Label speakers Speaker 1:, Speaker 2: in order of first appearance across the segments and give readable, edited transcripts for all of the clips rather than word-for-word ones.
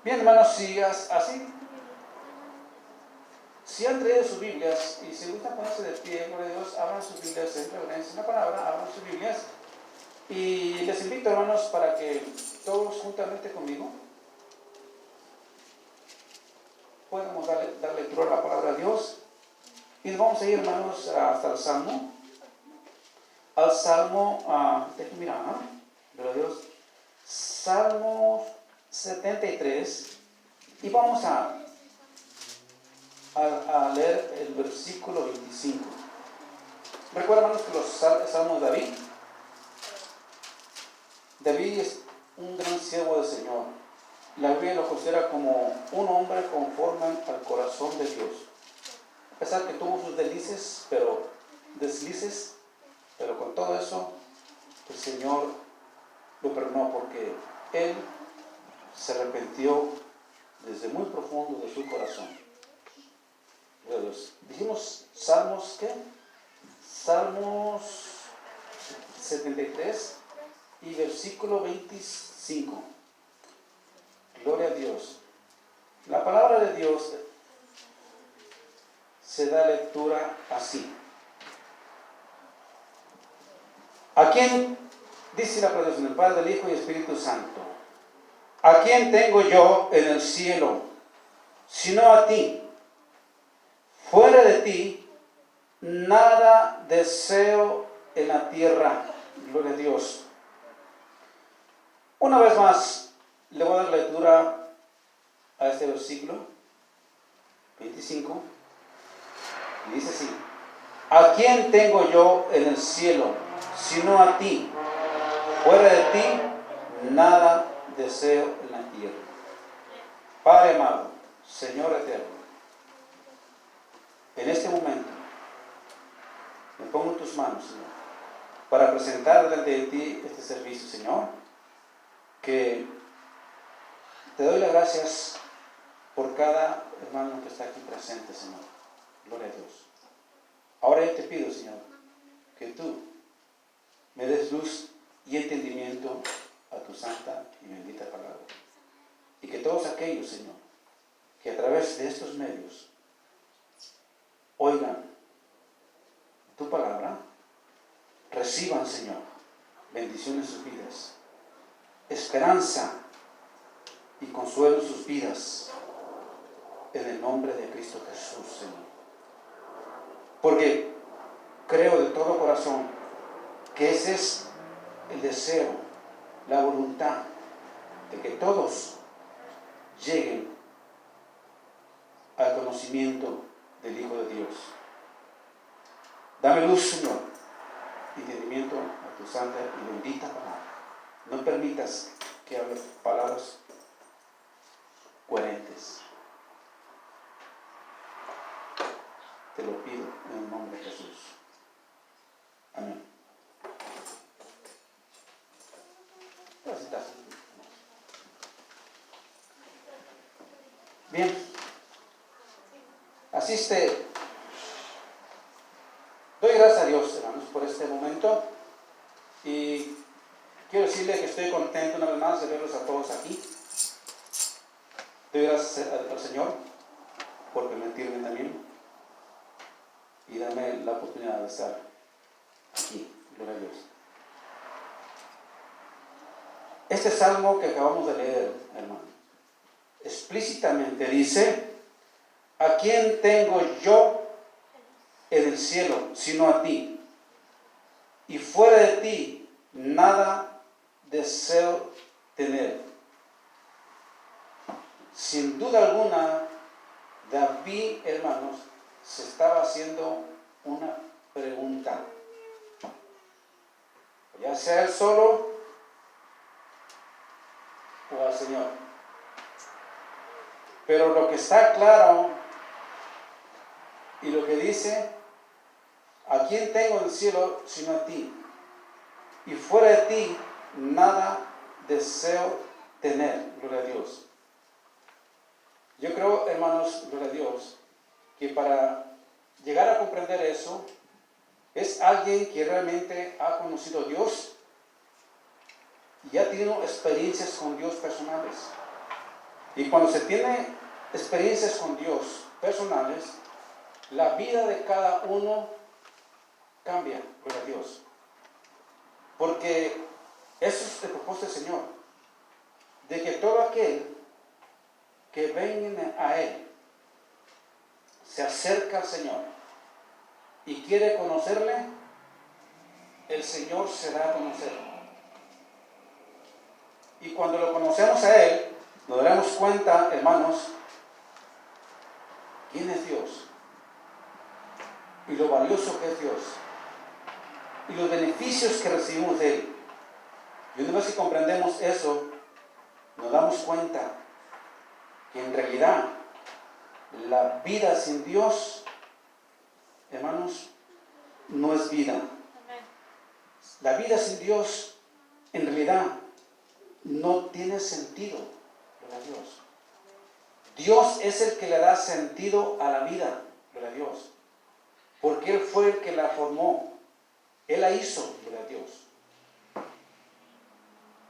Speaker 1: Bien, hermanos, si así, si han traído sus Biblias y si gustan ponerse de pie, gloria a Dios, abran sus Biblias en reverencia, una palabra, abran sus Biblias. Y les invito, hermanos, para que todos juntamente conmigo podamos dar lectura a la palabra de Dios. Y nos vamos a ir, hermanos, hasta el Salmo. Al Salmo, déjenme mirar, ¿no? Gloria a Dios. Salmo 73. Y vamos a leer el versículo 25. Recuerda, hermanos, que los salmos de David es un gran siervo del Señor. La Biblia lo considera como un hombre conforme al corazón de Dios. A pesar que tuvo sus deslices, pero con todo eso, el Señor lo perdonó porque él se arrepintió desde muy profundo de su corazón. Dijimos Salmos, ¿qué? Salmos 73 y versículo 25. Gloria a Dios. La palabra de Dios se da lectura así. ¿A quién, dice la palabra de Dios, en el Padre, del Hijo y Espíritu Santo? ¿A quién tengo yo en el cielo, sino a ti? Fuera de ti, nada deseo en la tierra. Gloria a Dios. Una vez más, le voy a dar lectura a este versículo 25. Y dice así: ¿a quién tengo yo en el cielo, sino a ti? Fuera de ti, nada deseo en la tierra. Padre amado, Señor eterno, en este momento me pongo en tus manos, Señor, para presentar delante de ti este servicio, Señor, que te doy las gracias por cada hermano que está aquí presente, Señor. Gloria a Dios. Ahora yo te pido, Señor, que tú me des luz y entendimiento a tu santa y bendita palabra. Y que todos aquellos, Señor, que a través de estos medios oigan tu palabra, reciban, Señor, bendición en sus vidas, esperanza y consuelo en sus vidas, en el nombre de Cristo Jesús, Señor. Porque creo de todo corazón que ese es el deseo, la voluntad de que todos lleguen al conocimiento del Hijo de Dios. Dame luz, Señor, y entendimiento a tu santa y bendita palabra. No permitas que hable palabras coherentes. Te lo pido en el nombre de Jesús. Amén. Gracias. Bien. Asiste. Doy gracias a Dios, hermanos, por este momento. Y quiero decirle que estoy contento una vez más de verlos a todos aquí. Doy gracias al Señor por permitirme también y darme la oportunidad de estar aquí. Gloria a Dios. Este salmo que acabamos de leer, hermano, explícitamente dice: ¿a quién tengo yo en el cielo sino a ti? Y fuera de ti nada deseo tener. Sin duda alguna, David, hermanos, se estaba haciendo una pregunta, ya sea él solo o al Señor. Pero lo que está claro y lo que dice: ¿a quién tengo en el cielo sino a ti? Y fuera de ti nada deseo tener. Gloria a Dios. Yo creo, hermanos, gloria a Dios, que para llegar a comprender eso, es alguien que realmente ha conocido a Dios y ha tenido experiencias con Dios personales. Y cuando se tiene experiencias con Dios personales, la vida de cada uno cambia, gloria a Dios. Porque eso es el propósito del Señor, de que todo aquel que venga a Él, se acerca al Señor y quiere conocerle, el Señor se da a conocer. Y cuando lo conocemos a Él, nos daremos cuenta, hermanos, quién es Dios y lo valioso que es Dios y los beneficios que recibimos de Él. Y una vez que comprendemos eso, nos damos cuenta que en realidad la vida sin Dios, hermanos, no es vida. La vida sin Dios en realidad no tiene sentido para Dios. Dios es el que le da sentido a la vida, gloria a Dios. Porque Él fue el que la formó. Él la hizo, gloria a Dios.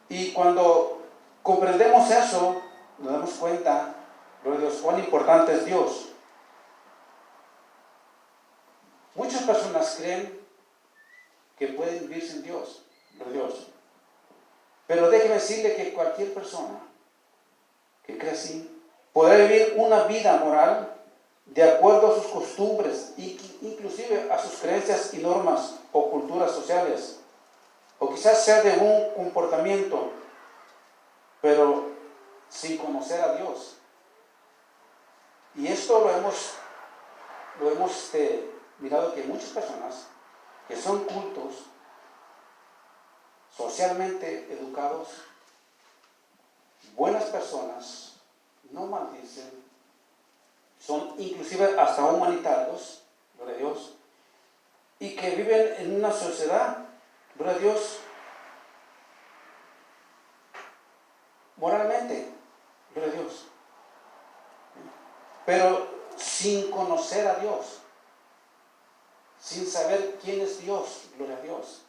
Speaker 1: Y cuando comprendemos eso, nos damos cuenta, gloria a Dios, cuán importante es Dios. Muchas personas creen que pueden vivir sin Dios, gloria a Dios. Pero déjeme decirle que cualquier persona que cree así, podrá vivir una vida moral de acuerdo a sus costumbres, inclusive a sus creencias y normas o culturas sociales, o quizás sea de un comportamiento, pero sin conocer a Dios. Y esto lo hemos mirado que muchas personas que son cultos, socialmente educados, buenas personas, no maldicen, son inclusive hasta humanitarios, gloria a Dios, y que viven en una sociedad, gloria a Dios, moralmente, gloria a Dios, pero sin conocer a Dios, sin saber quién es Dios, gloria a Dios.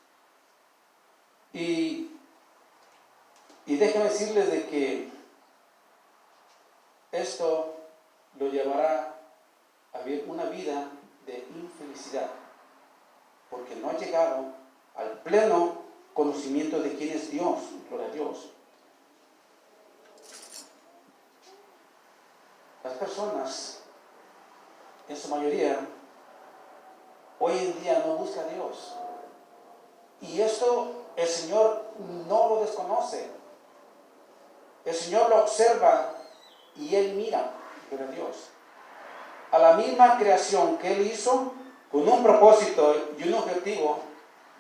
Speaker 1: Y déjenme decirles de que esto lo llevará a vivir una vida de infelicidad, porque no ha llegado al pleno conocimiento de quién es Dios, gloria a Dios. Las personas, en su mayoría, hoy en día no buscan a Dios. Y esto el Señor no lo desconoce. El Señor lo observa y Él mira, gloria a Dios, a la misma creación que Él hizo con un propósito y un objetivo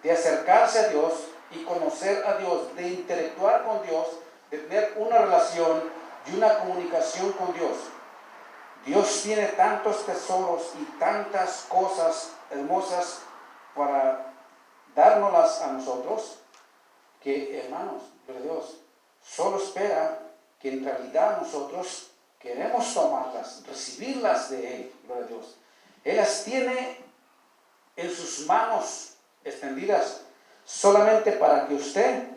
Speaker 1: de acercarse a Dios y conocer a Dios, de interactuar con Dios, de tener una relación y una comunicación con Dios. Dios tiene tantos tesoros y tantas cosas hermosas para dárnoslas a nosotros, que, hermanos, gloria a Dios, solo espera que en realidad nosotros queremos tomarlas, recibirlas de Él, gloria a Dios. Él las tiene en sus manos extendidas solamente para que usted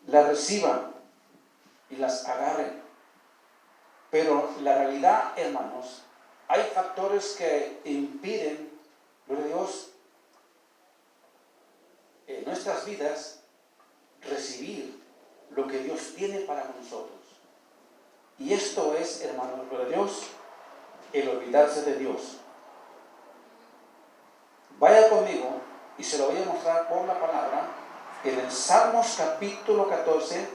Speaker 1: las reciba y las agarre. Pero la realidad, hermanos, hay factores que impiden, gloria a Dios, en nuestras vidas recibir lo que Dios tiene para nosotros. Y esto es, hermanos, gloria a Dios, el olvidarse de Dios. Vaya conmigo y se lo voy a mostrar por la palabra en el Salmos capítulo 14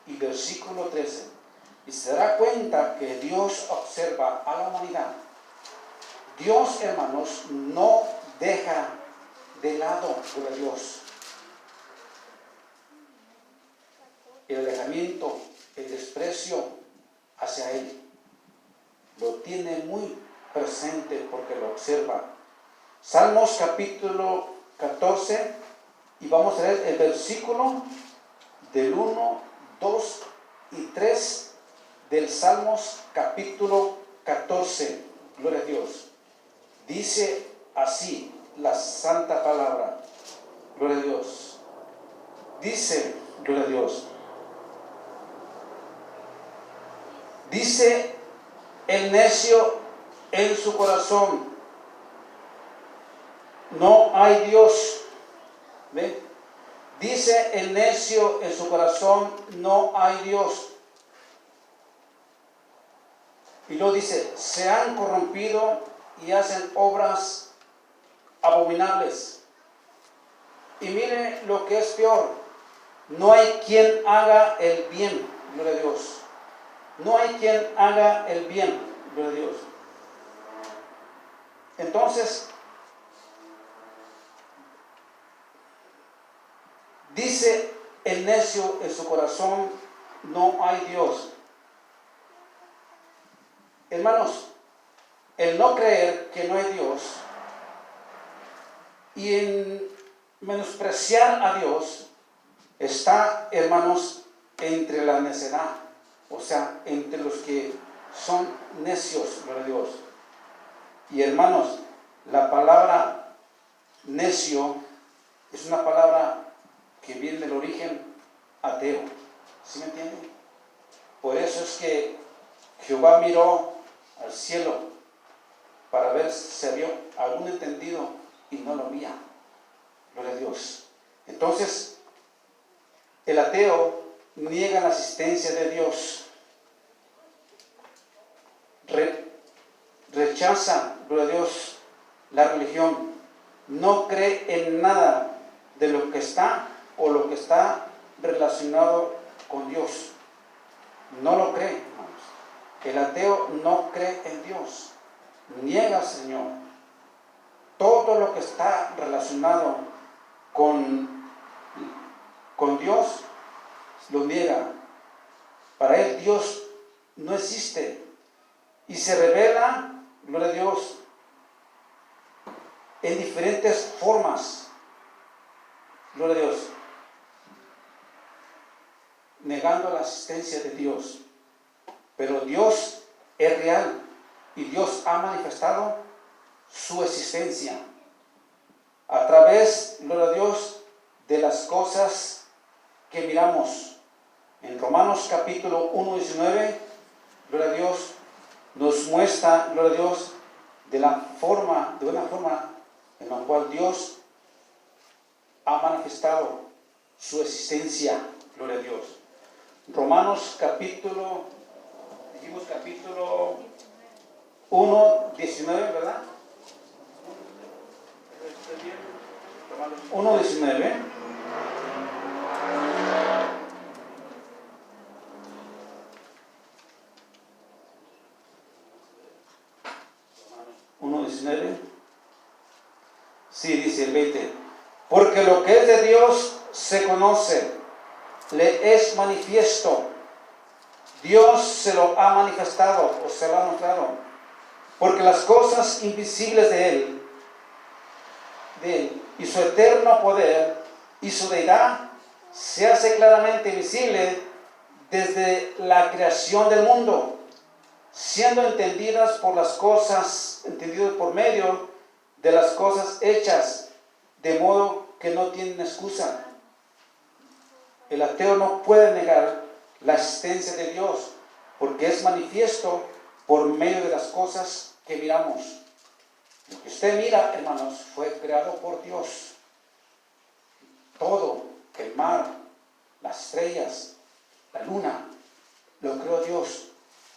Speaker 1: y versículo 13. Y se dará cuenta que Dios observa a la humanidad. Dios, hermanos, no deja de lado, gloria a Dios, el alejamiento, el desprecio hacia Él. Lo tiene muy presente porque lo observa. Salmos capítulo 14 y vamos a leer el versículo del 1, 2 y 3 del Salmos capítulo 14. Gloria a Dios. Dice así la santa palabra. Gloria a Dios. Dice, gloria a Dios. Dice el necio en su corazón, no hay Dios. ¿Ve? Dice el necio en su corazón, no hay Dios. Y luego dice, se han corrompido y hacen obras abominables. Y mire lo que es peor, no hay quien haga el bien, gloria a Dios. No hay quien haga el bien, gloria a Dios. Entonces, dice el necio en su corazón, no hay Dios. Hermanos, el no creer que no hay Dios y en menospreciar a Dios está, hermanos, entre la necedad, o sea, entre los que son necios, gloria a Dios. Y hermanos, la palabra necio es una palabra que viene del origen ateo, ¿sí me entienden? Por eso es que Jehová miró al cielo para ver si había algún entendido y no lo había, gloria a Dios. Entonces, el ateo niega la existencia de Dios, rechaza, gloria a Dios, la religión, no cree en nada de lo que está o lo que está relacionado con Dios. No lo cree, hermanos. El ateo no cree en Dios, niega al Señor. Todo lo que está relacionado con Dios lo niega. Para él Dios no existe y se revela, gloria a Dios, en diferentes formas, gloria a Dios, negando la existencia de Dios. Pero Dios es real y Dios ha manifestado su existencia a través, gloria a Dios, de las cosas que miramos. En Romanos capítulo 1:19, gloria a Dios, nos muestra, gloria a Dios, de una forma en la cual Dios ha manifestado su existencia, gloria a Dios. Romanos capítulo 1:19, ¿verdad? 1:19. Sí, dice el 20. Porque lo que es de Dios se conoce, le es manifiesto. Dios se lo ha manifestado o se lo ha mostrado. Porque las cosas invisibles de Él y su eterno poder y su deidad se hace claramente visible desde la creación del mundo, siendo entendidas por medio de las cosas hechas, de modo que no tienen excusa. El ateo no puede negar la existencia de Dios, porque es manifiesto por medio de las cosas que miramos. Lo que usted mira, hermanos, fue creado por Dios. Todo, el mar, las estrellas, la luna, lo creó Dios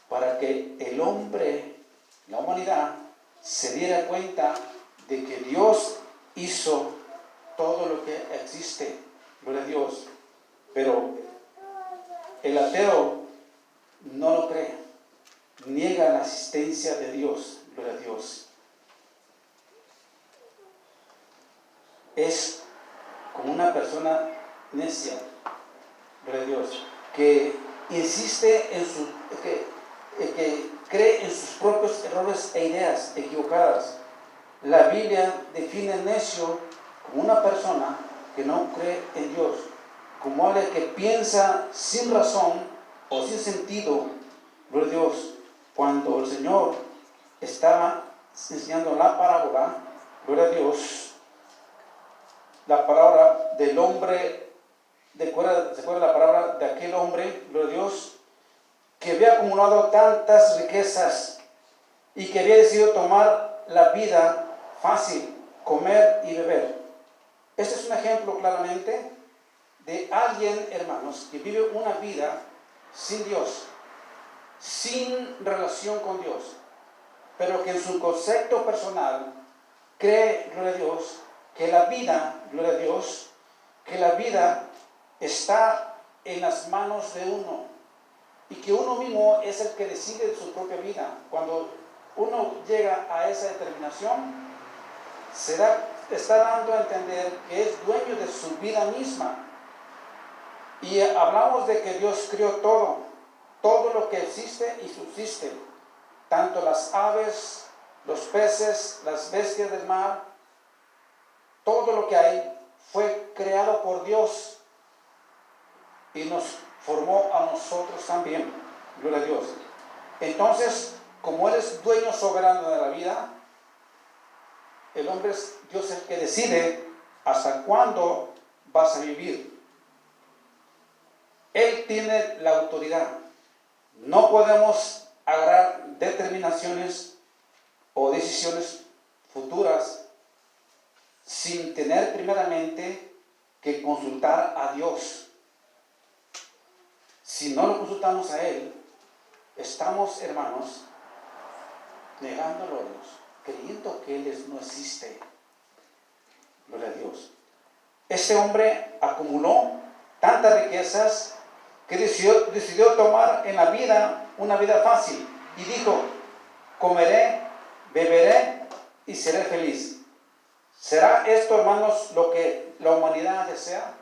Speaker 1: para que el hombre, la humanidad, se diera cuenta de que Dios hizo todo lo que existe, gloria a Dios. Pero el ateo no lo cree, niega la existencia de Dios, gloria a Dios. Es como una persona necia, gloria a Dios, que insiste que cree en sus propios errores e ideas equivocadas. La Biblia define necio como una persona que no cree en Dios, como alguien que piensa sin razón o sin sentido, gloria a Dios. Cuando el Señor estaba enseñando la parábola, gloria a Dios, la palabra del hombre, ¿se acuerda la palabra de aquel hombre, gloria a Dios, que había acumulado tantas riquezas y que había decidido tomar la vida fácil, comer y beber. Este es un ejemplo claramente de alguien, hermanos, que vive una vida sin Dios, sin relación con Dios, pero que en su concepto personal cree, gloria a Dios, que la vida, gloria a Dios, que la vida está en las manos de uno y que uno mismo es el que decide su propia vida. Cuando uno llega a esa determinación, está dando a entender que es dueño de su vida misma. Y hablamos de que Dios creó todo lo que existe y subsiste, tanto las aves, los peces, las bestias del mar, todo lo que hay fue creado por Dios y nos formó a nosotros también, gloria a Dios. Entonces, como Él es dueño soberano de la vida, el hombre es Dios el que decide hasta cuándo vas a vivir. Él tiene la autoridad. No podemos agarrar determinaciones o decisiones futuras sin tener primeramente que consultar a Dios. Si no lo consultamos a Él, estamos, hermanos, negándolo a Dios, creyendo que Él no existe. Gloria a Dios. Este hombre acumuló tantas riquezas que decidió tomar en la vida una vida fácil y dijo: comeré, beberé y seré feliz. ¿Será esto, hermanos, lo que la humanidad desea?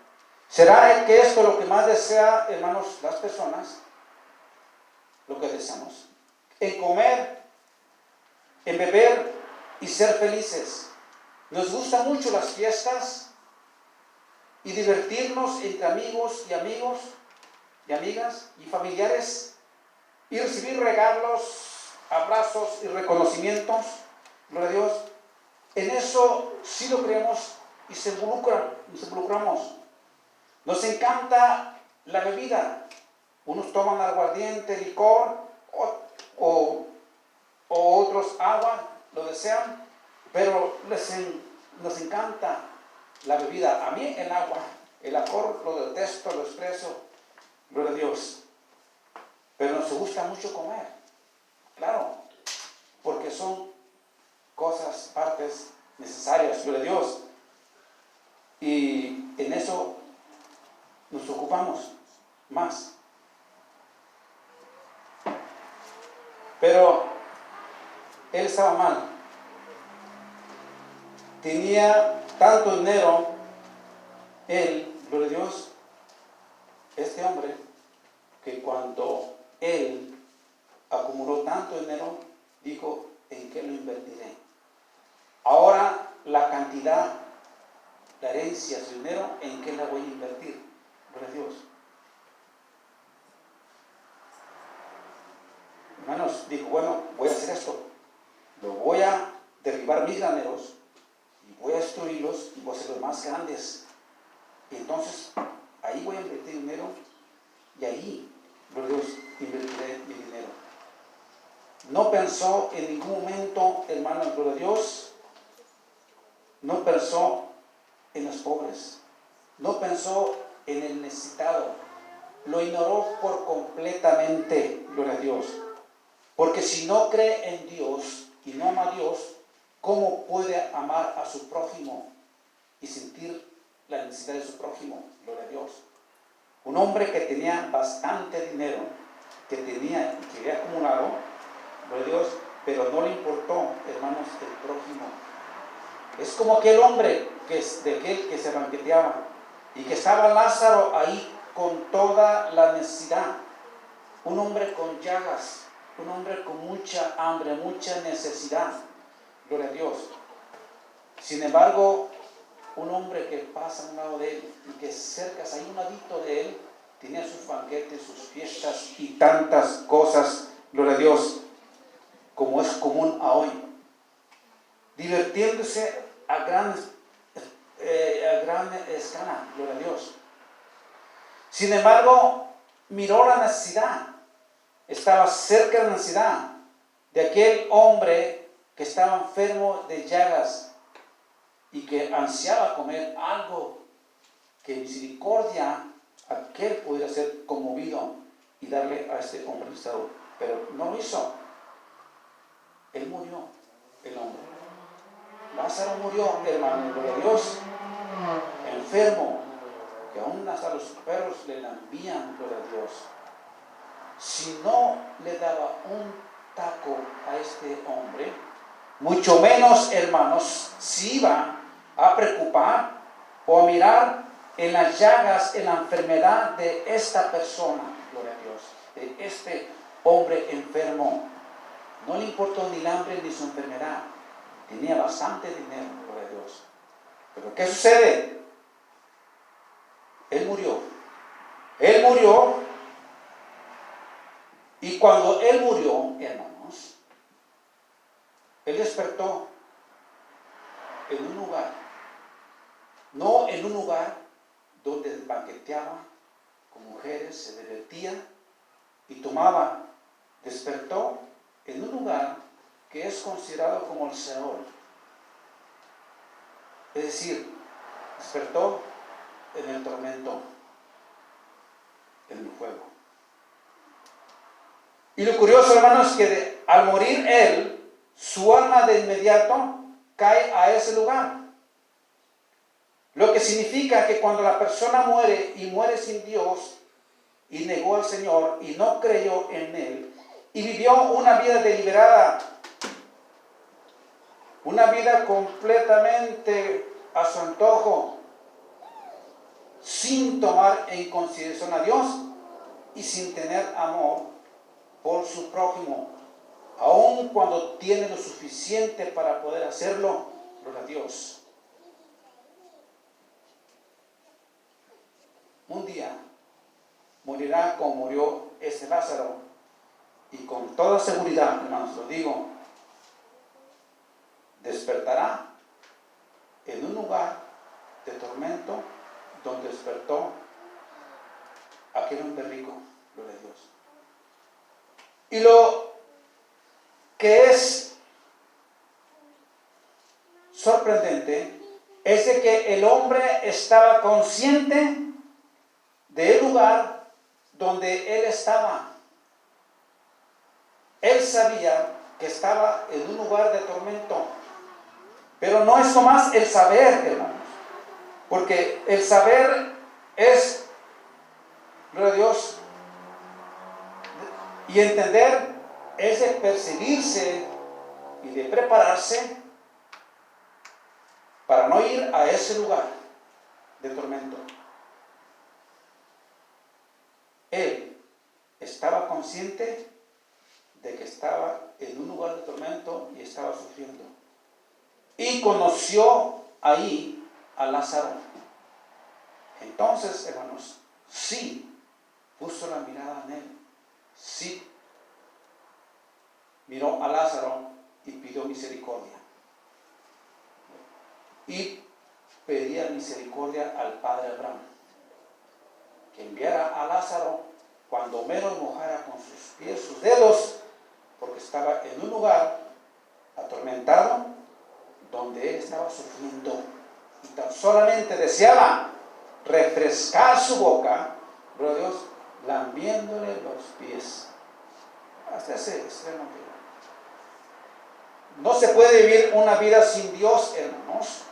Speaker 1: ¿Será que esto es lo que más desea, hermanos, las personas? Lo que deseamos. En comer, en beber y ser felices. Nos gustan mucho las fiestas y divertirnos entre amigos y amigas y familiares y recibir regalos, abrazos y reconocimientos. Gloria a Dios. En eso sí lo creemos y nos involucramos. Nos encanta la bebida. Unos toman aguardiente, licor o otros agua, lo desean, pero nos encanta la bebida. A mí el agua, el alcohol lo detesto, lo desprecio, gloria a Dios. Pero nos gusta mucho comer, claro, porque son cosas, partes necesarias, gloria a Dios. Y en eso nos ocupamos más. Pero él estaba mal. Tenía tanto dinero, él, gloria a Dios, este hombre, que cuando él acumuló tanto dinero, dijo: ¿en qué lo invertiré? Ahora la cantidad, la herencia, su dinero, ¿en qué la voy a invertir? Gloria a Dios. Hermanos, dijo: bueno, voy a hacer esto. Lo voy a derribar mis graneros y voy a destruirlos y voy a hacerlos más grandes. Y entonces ahí voy a invertir dinero y ahí, gloria a Dios, invertiré mi dinero. No pensó en ningún momento, hermano, gloria a Dios, no pensó en los pobres, no pensó en el necesitado, lo ignoró por completamente, gloria a Dios. Porque si no cree en Dios y no ama a Dios, ¿cómo puede amar a su prójimo y sentir la necesidad de su prójimo? Gloria a Dios. Un hombre que tenía bastante dinero, que había acumulado, gloria a Dios, pero no le importó, hermanos, el prójimo. Es como aquel hombre que se banqueteaba y que estaba Lázaro ahí con toda la necesidad. Un hombre con llagas, un hombre con mucha hambre, mucha necesidad. Gloria a Dios. Sin embargo, un hombre que pasa a un lado de él y que cerca, ahí un ladito de él, tenía sus banquetes, sus fiestas y tantas cosas, gloria a Dios, como es común a hoy. Divirtiéndose a gran escala, gloria a Dios. Sin embargo, miró la necesidad estaba cerca de la ciudad, de aquel hombre que estaba enfermo de llagas y que ansiaba comer algo que misericordia aquel pudiera ser conmovido y darle a este hombre estado. Pero no lo hizo. Él murió, el hombre. Lázaro murió, hermano, gloria a Dios, enfermo, que aún hasta los perros le lambían, gloria a Dios. Si no le daba un taco a este hombre, mucho menos, hermanos, si iba a preocupar o a mirar en las llagas, en la enfermedad de esta persona, gloria a Dios, de este hombre enfermo. No le importó ni el hambre ni su enfermedad. Tenía bastante dinero, gloria a Dios. Pero ¿qué sucede? Él murió. Él murió. Y cuando él murió, hermanos, él despertó en un lugar. No en un lugar donde banqueteaba con mujeres, se divertía y tomaba. Despertó en un lugar que es considerado como el Seol. Es decir, despertó en el tormento, en el fuego. Y lo curioso, hermanos, es que al morir él, su alma de inmediato cae a ese lugar. Lo que significa que cuando la persona muere y muere sin Dios y negó al Señor y no creyó en Él y vivió una vida deliberada, una vida completamente a su antojo, sin tomar en consideración a Dios y sin tener amor por su prójimo, aun cuando tiene lo suficiente para poder hacerlo, gloria a Dios. Un día morirá como murió este Lázaro, y con toda seguridad, hermanos, lo digo, despertará en un lugar de tormento donde despertó aquel hombre rico, gloria a Dios. Y lo que es sorprendente es de que el hombre estaba consciente del lugar donde él estaba. Él sabía que estaba en un lugar de tormento, pero no es nomás el saber, hermanos, porque el saber es, gloria a Dios, y entender es de percibirse y de prepararse para no ir a ese lugar de tormento. Él estaba consciente de que estaba en un lugar de tormento y estaba sufriendo. Y conoció ahí a Lázaro. Entonces, hermanos, sí puso la mirada en él. Sí miró a Lázaro y pidió misericordia. Y pedía misericordia al padre Abraham, que enviara a Lázaro cuando menos mojara con sus pies, sus dedos, porque estaba en un lugar atormentado donde él estaba sufriendo y tan solamente deseaba refrescar su boca, gloria a Dios, lambiéndole los pies. Hasta ese extremo que no se puede vivir una vida sin Dios, hermanos,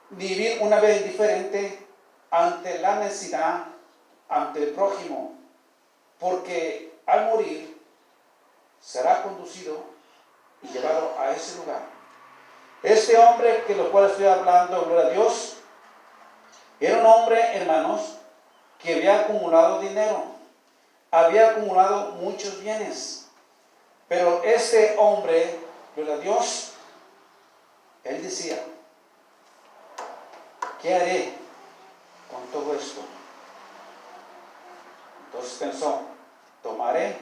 Speaker 1: ni vivir una vida indiferente ante la necesidad, ante el prójimo, porque al morir será conducido y llevado a ese lugar. Este hombre que lo cual estoy hablando, gloria a Dios, era un hombre, hermanos, que había acumulado dinero, había acumulado muchos bienes, pero este hombre, gloria a Dios, él decía, ¿qué haré con todo esto? Entonces pensó, tomaré,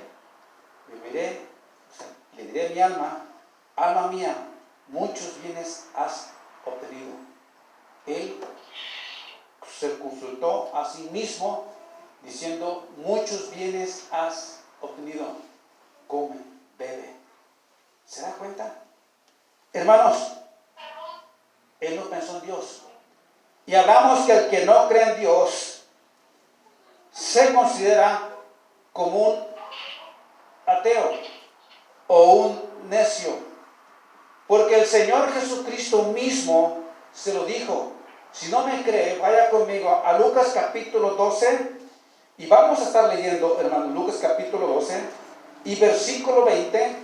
Speaker 1: viviré, le diré a mi alma, alma mía, muchos bienes has obtenido. Él se consultó a sí mismo diciendo, muchos bienes has obtenido, come, bebe. ¿Se da cuenta? Hermanos, él no pensó en Dios. Y hablamos que el que no cree en Dios se considera como un ateo o un necio. Porque el Señor Jesucristo mismo se lo dijo. Si no me cree, vaya conmigo a Lucas capítulo 12 y vamos a estar leyendo, hermano, Lucas capítulo 12 y versículo 20.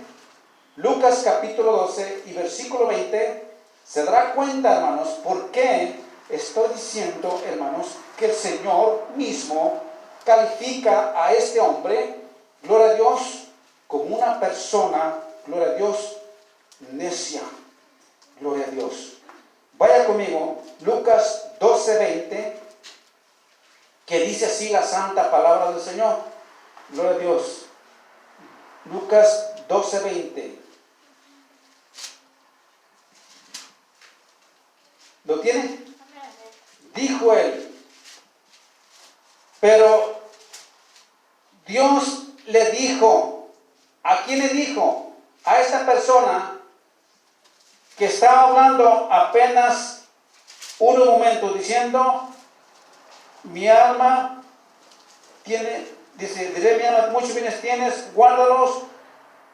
Speaker 1: Lucas capítulo 12 y versículo 20. Se dará cuenta, hermanos, por qué estoy diciendo, hermanos, que el Señor mismo califica a este hombre, gloria a Dios, como una persona, gloria a Dios, necia. Gloria a Dios. Vaya conmigo, Lucas 12:20, que dice así la santa palabra del Señor. Gloria a Dios. Lucas 12:20. ¿Lo tiene? Dijo él, pero Dios le dijo, ¿a quién le dijo? A esta persona que estaba hablando apenas unos momentos, diciendo, mi alma tiene, dice, diré mi alma, muchos bienes tienes, guárdalos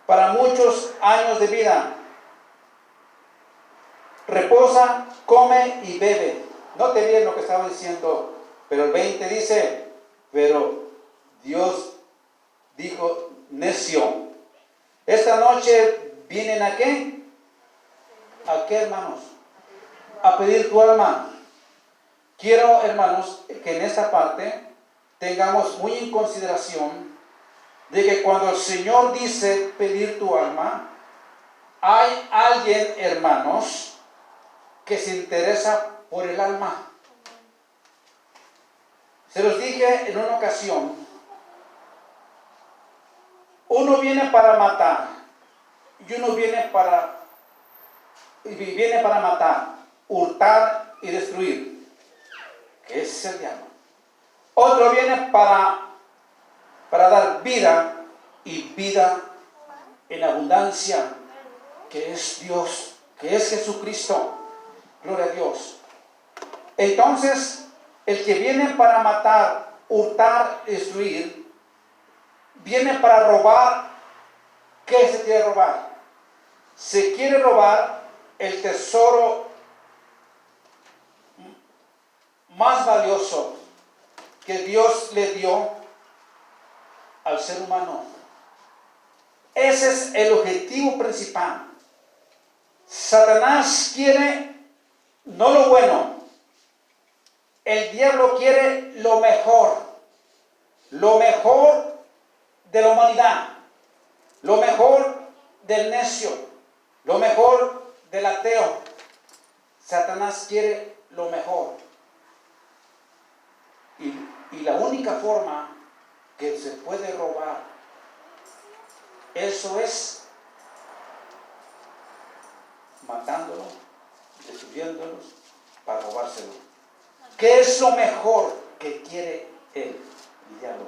Speaker 1: para muchos años de vida. Reposa, come y bebe. Note bien lo que estaba diciendo, pero el 20 dice, pero Dios dijo, necio, esta noche vienen ¿a qué? ¿A qué, hermanos? A pedir tu alma. Quiero, hermanos, que en esta parte tengamos muy en consideración de que cuando el Señor dice pedir tu alma, hay alguien, hermanos, que se interesa por el alma. Se los dije en una ocasión, uno viene para matar y uno viene para matar, hurtar y destruir, que ese es el diablo. Otro viene para dar vida y vida en abundancia, que es Dios, que es Jesucristo. Gloria a Dios. Entonces, el que viene para matar, hurtar, destruir, viene para robar. ¿Qué se quiere robar? Se quiere robar el tesoro más valioso que Dios le dio al ser humano. Ese es el objetivo principal. Satanás quiere no lo bueno. El diablo quiere lo mejor de la humanidad, lo mejor del necio, lo mejor del ateo. Satanás quiere lo mejor. Y la única forma que se puede robar, eso es matándolo, destruyéndolos, para robárselo. ¿Qué es lo mejor que quiere el diablo?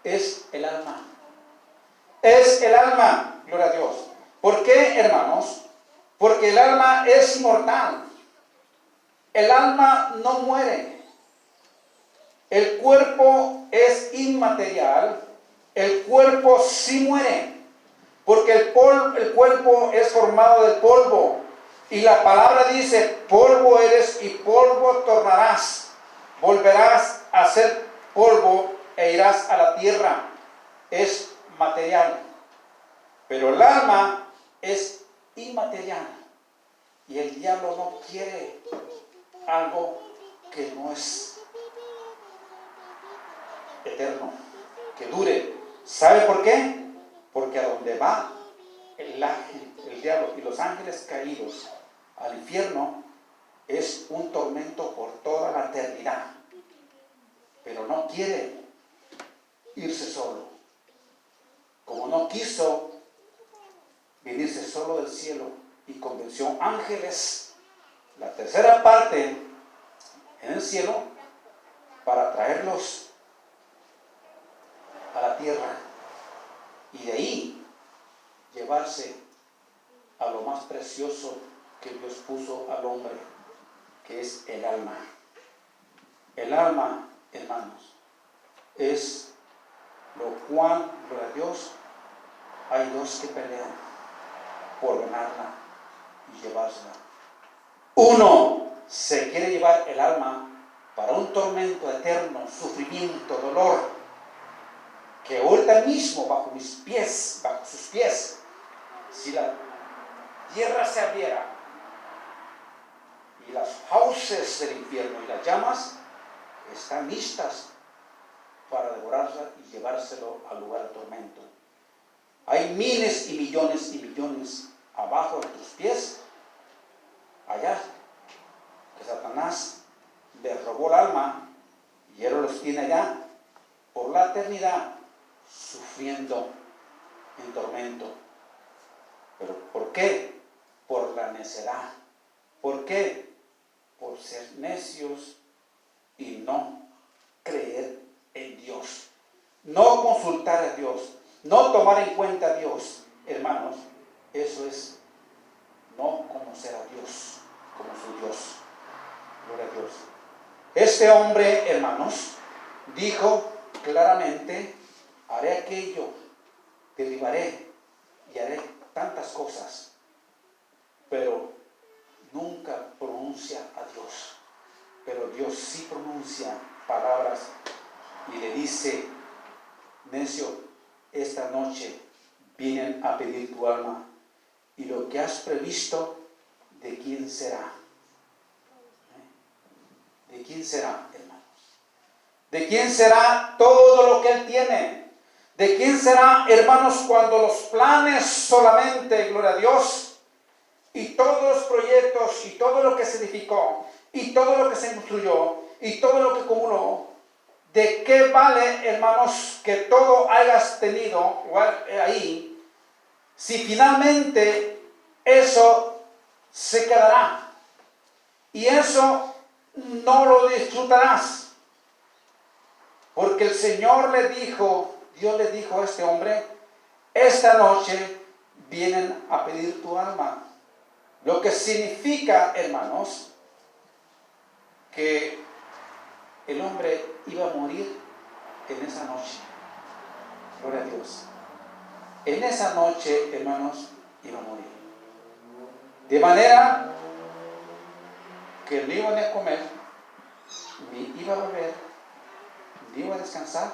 Speaker 1: Es el alma. Es el alma, gloria a Dios. ¿Por qué, hermanos? Porque el alma es inmortal. El alma no muere. El cuerpo es inmaterial. El cuerpo sí muere. Porque el cuerpo es formado de polvo. Y la palabra dice, polvo eres y polvo tornarás. Volverás a ser polvo e irás a la tierra. Es material. Pero el alma es inmaterial. Y el diablo no quiere algo que no es eterno, que dure. ¿Sabe por qué? Porque a donde va el diablo y los ángeles caídos al infierno es un tormento por toda la eternidad. Pero no quiere irse solo. Como no quiso venirse solo del cielo y convenció ángeles, la tercera parte en el cielo, para traerlos a la tierra. y de ahí llevarse a lo más precioso que Dios puso al hombre, que es el alma. El alma, hermanos, es lo cual, gloria a Dios, hay dos que pelean por ganarla y llevársela. Uno se quiere llevar el alma para un tormento eterno, sufrimiento, dolor, que ahorita mismo bajo mis pies, bajo sus pies, si la tierra se abriera y las fauces del infierno y las llamas están listas para devorarla y llevárselo al lugar de tormento. Hay miles y millones abajo de tus pies, allá, que Satanás les robó el alma y él los tiene allá por la eternidad, sufriendo en tormento. ¿Pero por qué? Por la necedad. ¿Por qué? Por ser necios y no creer en Dios, no consultar a Dios, no tomar en cuenta a Dios. Hermanos, eso es no conocer a Dios como su Dios. Gloria a Dios. Este hombre, hermanos, dijo claramente: haré aquello, derribaré y haré tantas cosas, pero nunca pronuncia a Dios. Pero Dios sí pronuncia palabras y le dice: necio, esta noche vienen a pedir tu alma, y lo que has previsto, ¿de quién será? ¿De quién será, hermanos? ¿De quién será todo lo que él tiene? ¿De quién será, hermanos, cuando los planes solamente, gloria a Dios, y todos los proyectos, y todo lo que se edificó, y todo lo que se construyó, y todo lo que acumuló, ¿de qué vale, hermanos, que todo hayas tenido ahí, si finalmente eso se quedará? Y eso no lo disfrutarás. Porque el Señor le dijo, Dios le dijo a este hombre: esta noche vienen a pedir tu alma. Lo que significa, hermanos, que el hombre iba a morir en esa noche. Gloria a Dios. En esa noche, hermanos, iba a morir. De manera que no iban a comer, ni iba a beber, ni iba a descansar,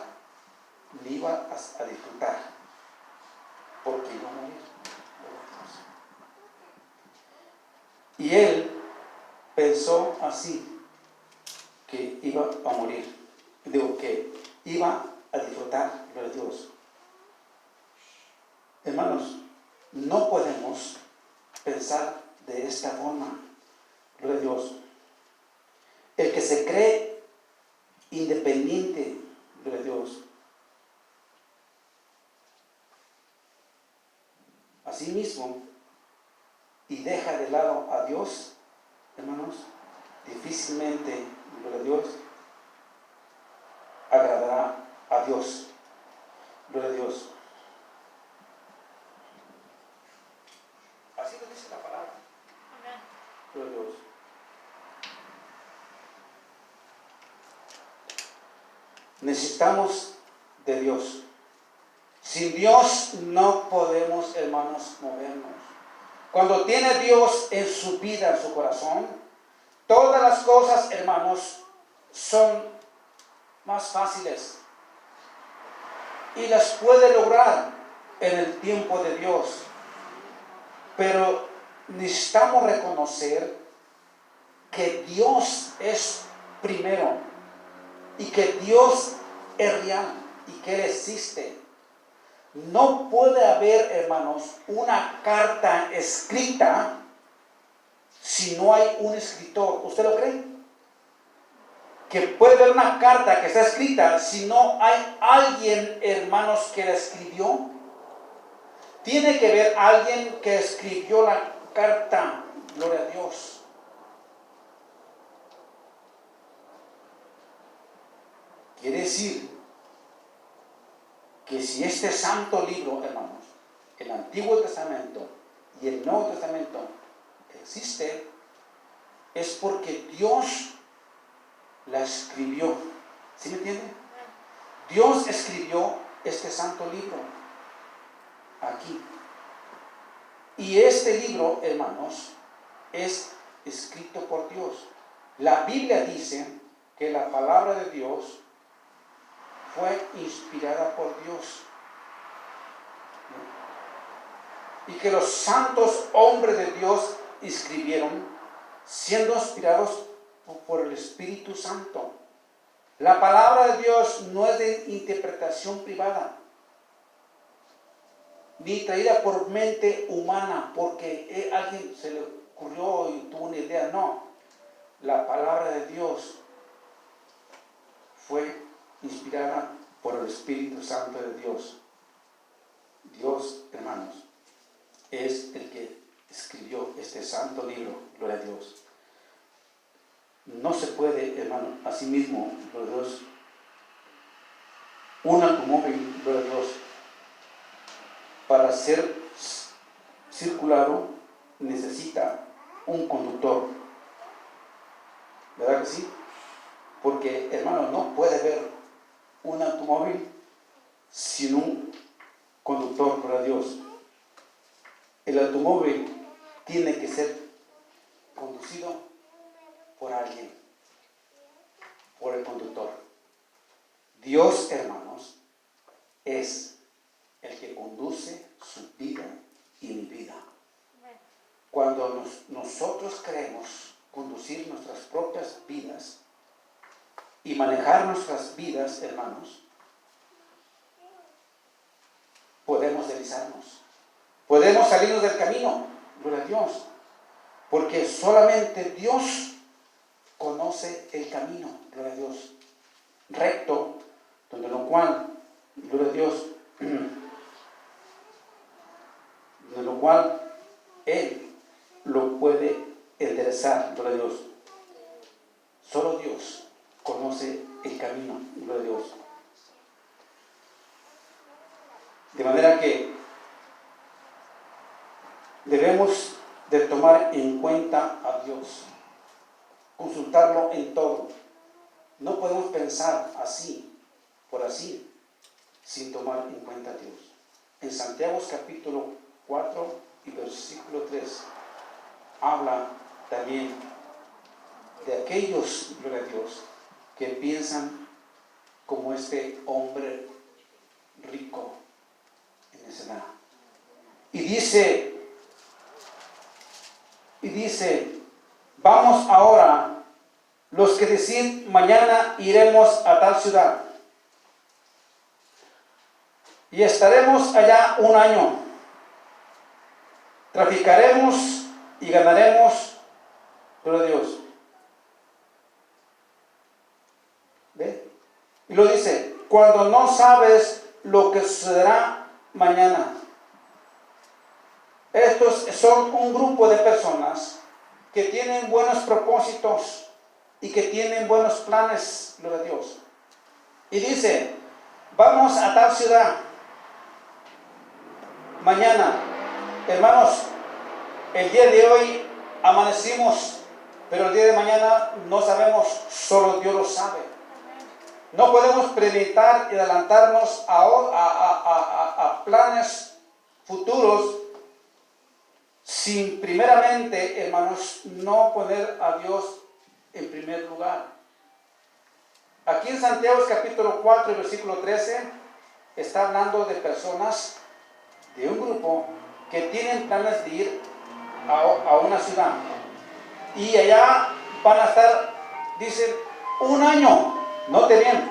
Speaker 1: ni iba a disfrutar, porque iba a morir. Y él pensó así, que iba a morir. Digo, que iba a disfrutar, gloria a Dios. Hermanos, no podemos pensar de esta forma, gloria a Dios. El que se cree independiente, gloria a Dios, a sí mismo, y deja de lado a Dios, hermanos, difícilmente, gloria a Dios, agradará a Dios. Gloria a Dios. Así lo dice la palabra. Gloria a Dios. Necesitamos de Dios. Sin Dios no podemos, hermanos, movernos. Cuando tiene Dios en su vida, en su corazón, todas las cosas, hermanos, son más fáciles y las puede lograr en el tiempo de Dios. Pero necesitamos reconocer que Dios es primero y que Dios es real y que Él existe. No puede haber, hermanos, una carta escrita si no hay un escritor. ¿Usted lo cree? Que puede haber una carta que está escrita si no hay alguien, hermanos, que la escribió. Tiene que haber alguien que escribió la carta. Gloria a Dios. Quiere decir que si este santo libro, hermanos, el Antiguo Testamento y el Nuevo Testamento existe, es porque Dios la escribió. ¿Sí me entienden? Dios escribió este santo libro aquí. Y este libro, hermanos, es escrito por Dios. La Biblia dice que la palabra de Dios fue inspirada por Dios. Y que los santos hombres de Dios escribieron siendo inspirados por el Espíritu Santo. La palabra de Dios no es de interpretación privada, ni traída por mente humana, porque a alguien se le ocurrió y tuvo una idea. No, la palabra de Dios fue inspirada por el Espíritu Santo de Dios. Dios, hermanos, es el que escribió este santo libro, gloria a Dios. No se puede, hermano, asimismo, gloria a Dios, un automóvil, gloria a Dios, para ser circulado necesita un conductor, ¿verdad que sí? Porque, hermano, no puede haber un automóvil sin un conductor, gloria a Dios. El automóvil tiene que ser conducido por alguien, por el conductor. Dios, hermanos, es el que conduce su vida y mi vida. Cuando nosotros queremos conducir nuestras propias vidas y manejar nuestras vidas, hermanos, podemos deslizarnos, podemos salirnos del camino, gloria a Dios, porque solamente Dios conoce el camino, gloria a Dios, recto, donde lo cual, gloria a Dios, de lo cual Él lo puede enderezar, gloria a Dios. Solo Dios conoce el camino, gloria a Dios. De manera que debemos de tomar en cuenta a Dios, consultarlo en todo. No podemos pensar así, por así, sin tomar en cuenta a Dios. En Santiago capítulo 4 y versículo 3 habla también de aquellos, gloria a Dios, que piensan como este hombre rico en Escena. Y dice, vamos ahora, los que decir mañana iremos a tal ciudad y estaremos allá un año, traficaremos y ganaremos, gloria a Dios. ¿Ve? Y lo dice, cuando no sabes lo que sucederá mañana. Estos son un grupo de personas que tienen buenos propósitos y que tienen buenos planes, gloria a Dios. Y dice, vamos a tal ciudad mañana. Hermanos, el día de hoy amanecimos, pero el día de mañana no sabemos, solo Dios lo sabe. No podemos premeditar y adelantarnos a planes futuros sin primeramente, hermanos, no poner a Dios en primer lugar. Aquí en Santiago capítulo 4 versículo 13 está hablando de personas, de un grupo que tienen planes de ir a una ciudad y allá van a estar, dicen, un año. Note bien,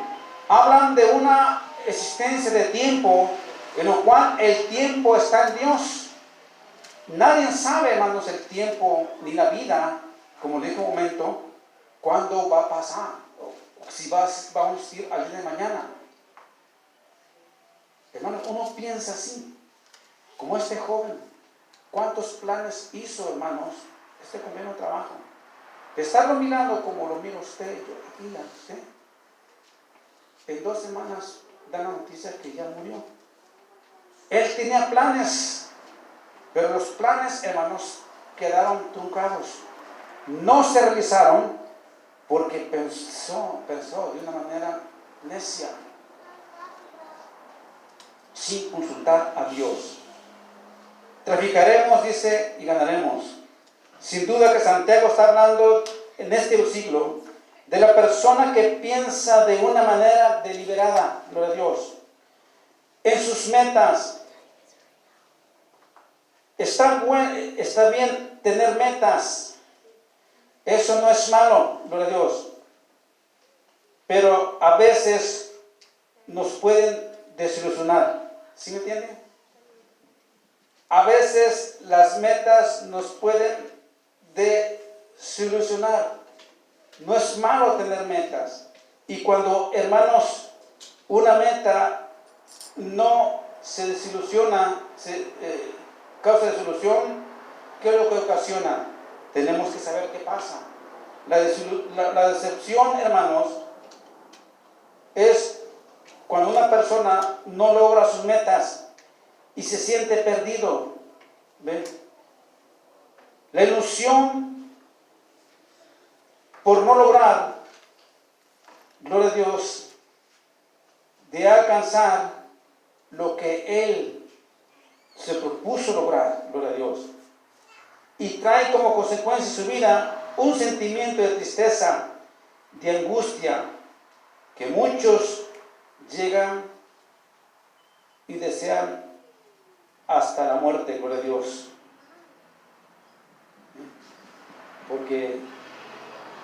Speaker 1: hablan de una existencia de tiempo en lo cual el tiempo está en Dios. Nadie sabe, hermanos, el tiempo ni la vida, como le dije un momento, cuándo va a pasar, si vamos a ir al día de mañana. Hermanos, uno piensa así, como este joven. ¿Cuántos planes hizo, hermanos, este compañero de trabajo? Estarlo mirando como lo mira usted, yo, mira usted. En 2 semanas da la noticia que ya murió. Él tenía planes, pero los planes, hermanos, quedaron truncados. No se realizaron porque pensó de una manera necia, sin consultar a Dios. Traficaremos, dice, y ganaremos. Sin duda que Santiago está hablando en este versículo de la persona que piensa de una manera deliberada, gloria a Dios, en sus metas. Está bien tener metas, eso no es malo, gloria a Dios, pero a veces nos pueden desilusionar, ¿sí me entienden? A veces las metas nos pueden desilusionar. No es malo tener metas. Y cuando, hermanos, una meta no se desilusiona, causa desilusión, ¿qué es lo que ocasiona? Tenemos que saber qué pasa. La decepción, hermanos, es cuando una persona no logra sus metas y se siente perdido. ¿Ven? La ilusión por no lograr, gloria a Dios, de alcanzar lo que Él se propuso lograr, gloria a Dios, y trae como consecuencia en su vida un sentimiento de tristeza, de angustia, que muchos llegan y desean hasta la muerte, gloria a Dios, porque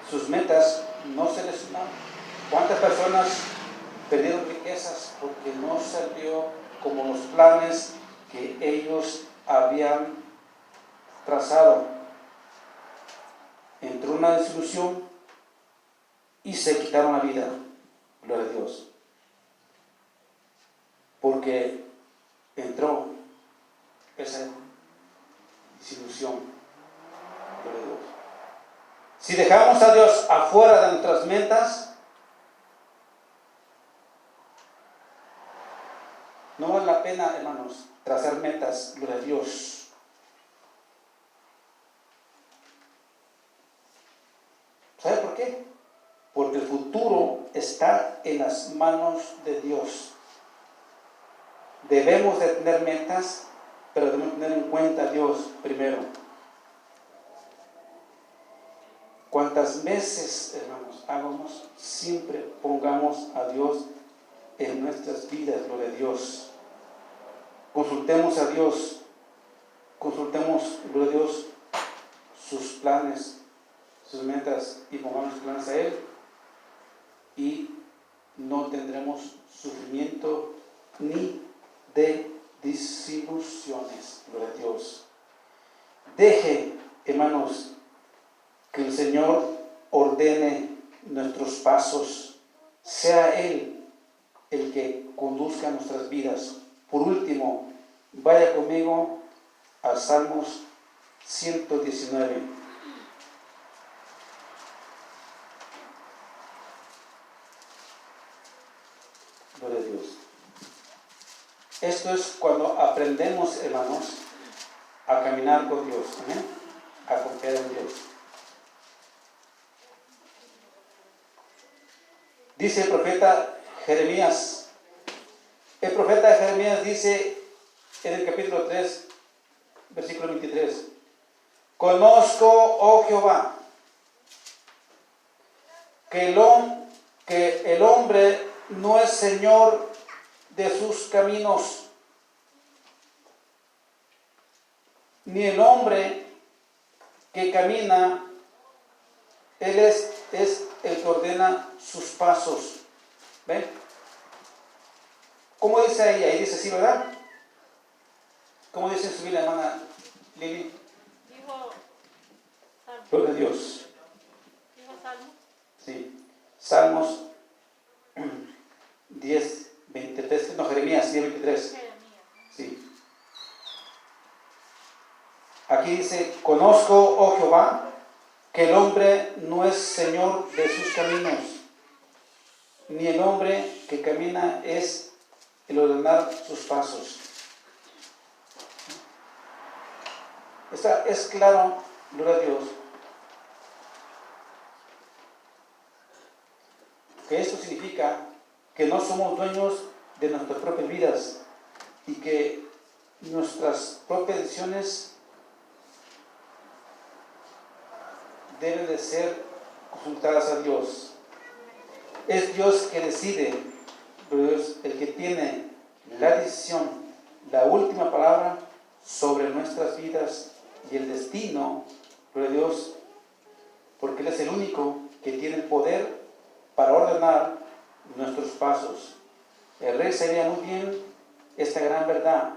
Speaker 1: sus metas no se les dan. ¿Cuántas personas perdieron riquezas porque no salió como los planes que ellos habían trazado? Entró una desilusión y se quitaron la vida, gloria a Dios, porque entró esa desilusión, gloria a Dios. Si dejamos a Dios afuera de nuestras metas, no vale la pena, hermanos, trazar metas, gloria a Dios. ¿Sabe por qué? Porque el futuro está en las manos de Dios. Debemos de tener metas, pero debemos tener en cuenta a Dios primero. Cuantas veces, hermanos, hagamos, siempre pongamos a Dios en nuestras vidas, gloria a Dios. Consultemos a Dios, consultemos, gloria a Dios, sus planes, sus metas, y pongamos los planes a Él, y no tendremos sufrimiento ni de desilusiones, gloria a Dios. Deje, hermanos, que el Señor ordene nuestros pasos, sea Él el que conduzca nuestras vidas. Por último, vaya conmigo al Salmos 119. Gloria a Dios. Esto es cuando aprendemos, hermanos, a caminar con Dios, ¿amén? A confiar en Dios. Dice el profeta Jeremías. El profeta Jeremías dice en el capítulo 3, versículo 23: Conozco, oh Jehová, que el hombre no es señor de sus caminos, ni el hombre que camina, Él es el que ordena sus pasos. ¿Ven? ¿Cómo dice ahí? Ahí dice así, ¿verdad? ¿Cómo dice en su Biblia, hermana Lili?
Speaker 2: Dijo Salmo.
Speaker 1: Gloria a Dios.
Speaker 2: Dijo Salmo.
Speaker 1: Sí. Salmos 10, 23. No, Jeremías 10, 23. Sí. Aquí dice: Conozco, oh Jehová, que el hombre no es señor de sus caminos, ni el hombre que camina es el ordenar sus pasos. Es claro, gloria a Dios, que esto significa que no somos dueños de nuestras propias vidas y que nuestras propias decisiones deben de ser consultadas a Dios. Es Dios que decide, pero es el que tiene la decisión, la última palabra sobre nuestras vidas y el destino, pero Dios, porque Él es el único que tiene el poder para ordenar nuestros pasos. El rey sabía muy bien esta gran verdad.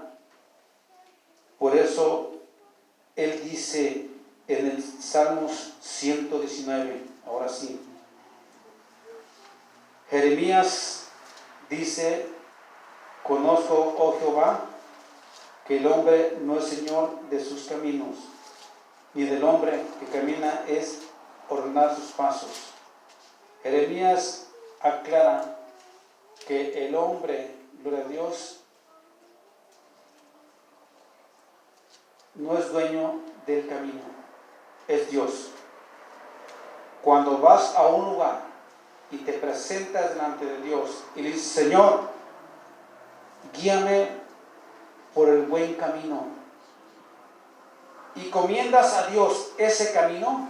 Speaker 1: Por eso Él dice en el Salmos 119, ahora sí, Jeremías dice: conozco, oh Jehová, que el hombre no es señor de sus caminos, ni del hombre que camina es ordenar sus pasos. Jeremías aclara que el hombre, gloria a Dios, no es dueño del camino, es Dios. Cuando vas a un lugar y te presentas delante de Dios y le dices: Señor, guíame por el buen camino, y comiendas a Dios ese camino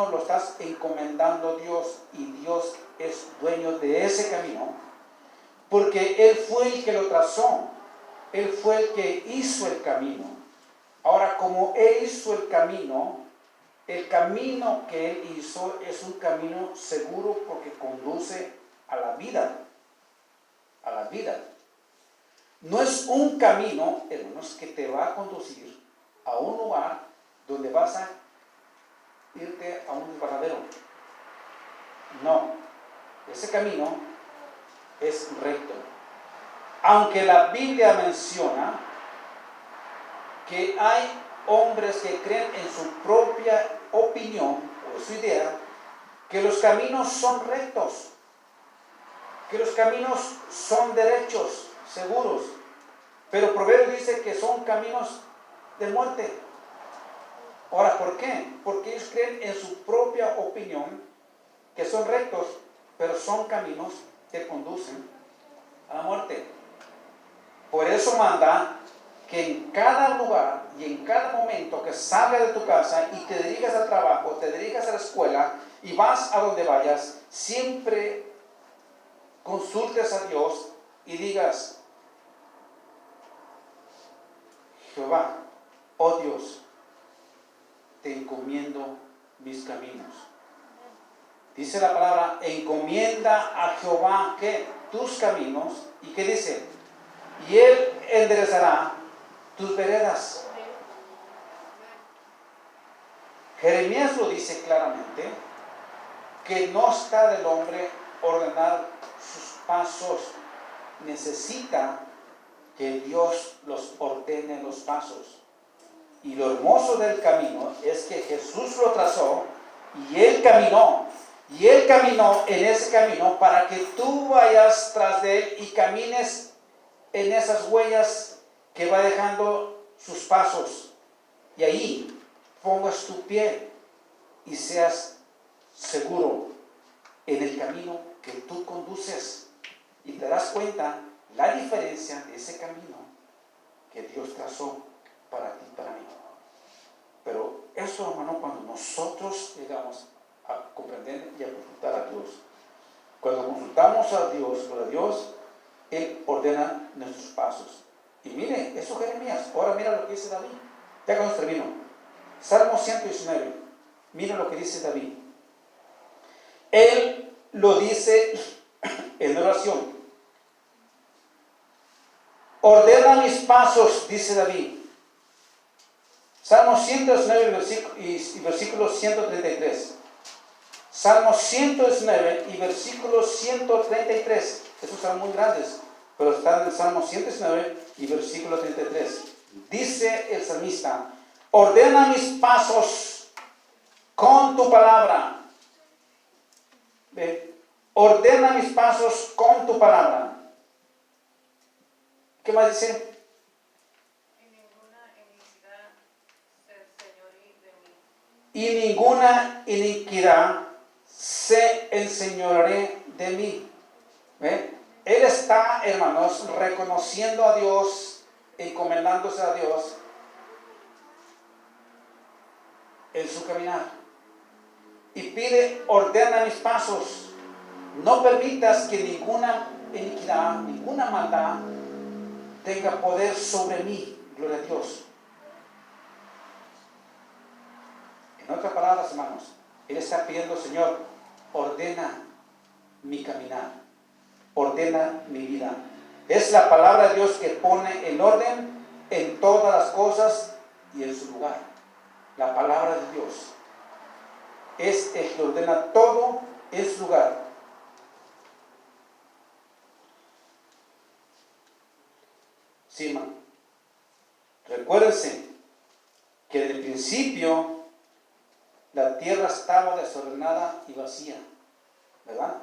Speaker 1: lo estás encomendando a Dios, y Dios es dueño de ese camino, porque Él fue el que lo trazó, Él fue el que hizo el camino. Ahora, como Él hizo el camino que Él hizo es un camino seguro, porque conduce a la vida, a la vida. No es un camino, hermanos, que te va a conducir a un lugar donde vas a irte a un desbaradero. No, ese camino es recto. Aunque la Biblia menciona que hay hombres que creen en su propia opinión o su idea que los caminos son rectos, que los caminos son derechos, seguros, pero Proverbios dice que son caminos de muerte. Ahora, ¿por qué? Porque ellos creen en su propia opinión que son rectos, pero son caminos que conducen a la muerte. Por eso manda que en cada lugar y en cada momento que salgas de tu casa y te dirigas al trabajo, te dirigas a la escuela y vas a donde vayas, siempre consultes a Dios y digas: Jehová, oh Dios, te encomiendo mis caminos. Dice la palabra: encomienda a Jehová, ¿qué? Tus caminos. ¿Y qué dice? Y Él enderezará tus veredas. Jeremías lo dice claramente, que no está del hombre ordenar sus pasos. Necesita que Dios los ordene los pasos. Y lo hermoso del camino es que Jesús lo trazó y Él caminó. Y Él caminó en ese camino para que tú vayas tras de Él y camines en esas huellas que va dejando sus pasos. Y ahí pongas tu pie y seas seguro en el camino que tú conduces. Y te das cuenta la diferencia de ese camino que Dios trazó para ti, para mí. Pero eso, hermano, cuando nosotros llegamos a comprender y a consultar a Dios, cuando consultamos a Dios, por a Dios, Él ordena nuestros pasos. Y mire, eso Jeremías. Ahora mira lo que dice David. Ya cuando termino. Salmo 119. Mira lo que dice David. Él lo dice en oración. Ordena mis pasos, dice David. Salmo 119 y versículo 133. Salmo 119 y versículo 133. Estos son muy grandes, pero están en el Salmo 119 y versículo 33. Dice el salmista: ordena mis pasos con tu palabra. ¿Ve? Ordena mis pasos con tu palabra. ¿Qué más dice?
Speaker 3: En ninguna iniquidad
Speaker 1: y ninguna iniquidad se enseñorearé de mí. ¿Ve? Él está, hermanos, reconociendo a Dios, encomendándose a Dios en su caminar. Y pide, ordena mis pasos. No permitas que ninguna iniquidad, ninguna maldad tenga poder sobre mí. Gloria a Dios. En otras palabras, hermanos, Él está pidiendo, Señor, ordena mi caminar, ordena mi vida. Es la palabra de Dios que pone el orden en todas las cosas y en su lugar. La palabra de Dios es el que ordena todo en su lugar. Sí, hermano. Recuérdense que desde el principio la tierra estaba desordenada y vacía, ¿verdad?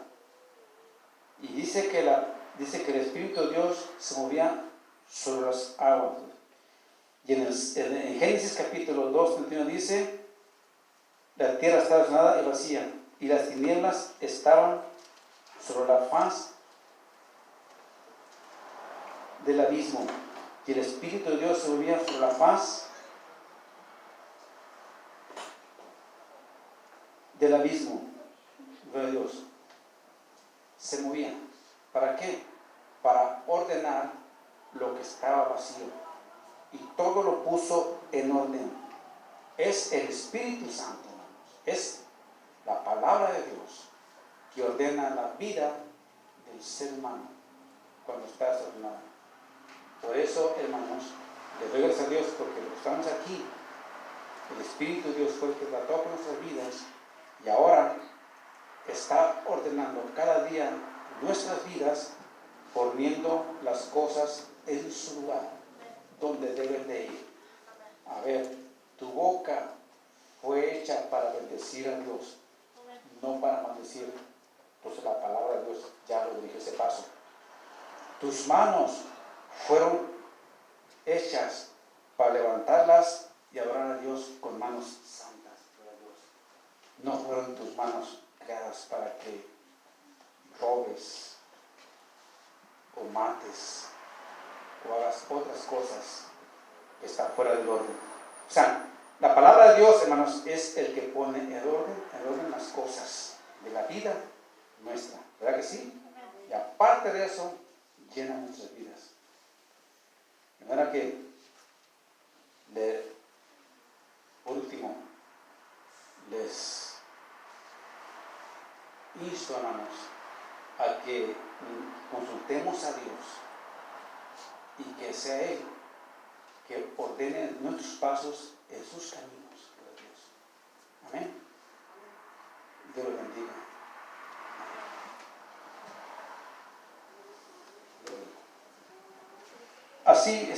Speaker 1: Y dice que el Espíritu de Dios se movía sobre las aguas. Y en Génesis capítulo 2, 31 dice, la tierra estaba desordenada y vacía, y las tinieblas estaban sobre la faz del abismo, y el Espíritu de Dios se movía sobre la faz del abismo. Gloria a Dios. Se movía. ¿Para qué? Para ordenar lo que estaba vacío. Y todo lo puso en orden. Es el Espíritu Santo, hermanos. Es la palabra de Dios que ordena la vida del ser humano cuando está desordenado. Por eso, hermanos, le doy gracias a Dios porque estamos aquí. El Espíritu de Dios fue el que trató con nuestras vidas y ahora está ordenando cada día nuestras vidas, poniendo las cosas en su lugar, donde deben de ir. A ver, tu boca fue hecha para bendecir a Dios, no para maldecir. Entonces la palabra de Dios ya lo dirige ese paso. Tus manos fueron hechas para levantarlas y adorar a Dios con manos santas. No fueron tus manos creadas para que robes o mates o hagas otras cosas que están fuera del orden. O sea, la palabra de Dios, hermanos, es el que pone en orden las cosas de la vida nuestra. ¿Verdad que sí? Y aparte de eso, llena nuestras vidas. De manera que, por último, les insto, hermanos, a que consultemos a Dios y que sea Él que ordene nuestros pasos en sus caminos. Dios. Amén. Dios lo bendiga. Así,